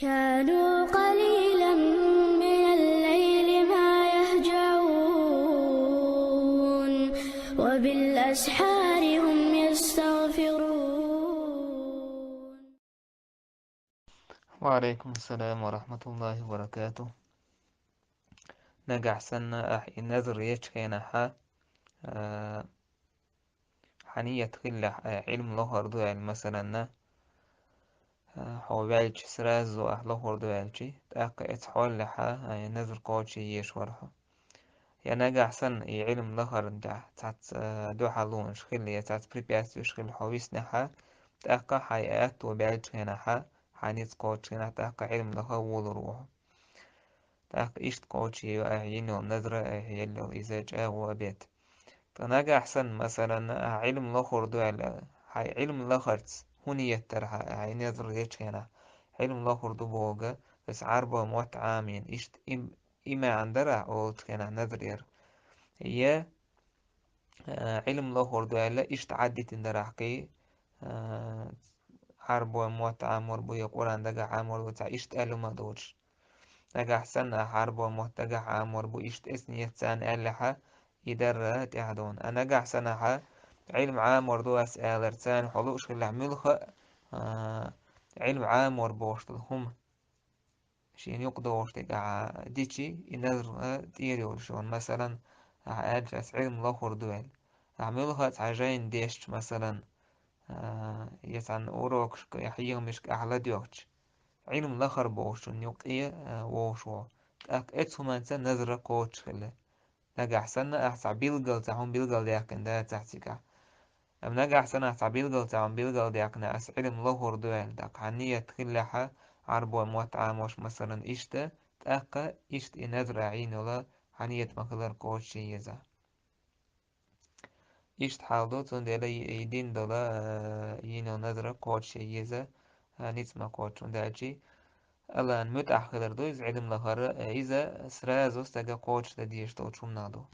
كانوا قليلا من الليل ما يهجعون وبالأسحار هم يستغفرون. وعليكم السلام ورحمة الله وبركاته. نجح سنة أحي النذر يشكينا آه، حنية خلة علم لهر دو يعني مثلا هو بيعلش سراز وأهلهر دو يعلشي تأقى إتحول نذر قوتشي يشورها يا نجح سن علم لهر تحت دو حلون شخلية تحت بريبيات شخل حويس نحا تأقى حيات وبيعلش هنا حنيت قوتش هنا تأقى علم لهر وضروح تاق إشت قوتشي وأهين والنذرة هي اللي إذا جاء وبيت تناجع أحسن مثلا علم الآخر دو علم الآخر هوني يترها هاي نذر يتش هنا علم الآخر دو بوغا بس عربة موت عامين إشت إما عندرا أو تكنا نذر ير هي علم الآخر دو لا إشت عدي تندرحكي عربة موت عامر بو يقول عندك عامر وتا إشت ألو ما دوش نجح سنة حرب ومهتجح عامر بو إشت إسنية سان ألحة يدر تهدون أنا نجح سنة علم عامر دو أسئلة سان حلوش اللي عملها علم عامر بوشتهم شين يقدوش تجع ديتشي ينظر تيري ولشون مثلا أجلس علم الآخر دوال عملها تعجين ديش مثلا يتعن أوروكش يحيهم مش أحلى ديوكش علم الآخر بوش نيوقية ووشو تأك إتهم أنت نظرة كوتش خلا نجح سنة أحسع بيلغل تاهم بيلغل ديكن دا تحتك أم نجح سنة أحسع بيلغل تاهم بيلغل ديكن أس علم الآخر دوال داك حنية تخلها عربو موت عاموش مثلا إشتا تأك إشت نظرة عين ولا حنية مخلر كوتش يزا إشت حالدو تندلي يدين دولا ينو نظرة كوتش يزا نيتما كوتش وندالجي الآن متأخر دوز علم لهر إذا سرا زوستجا قوتش تديش توتشم نادو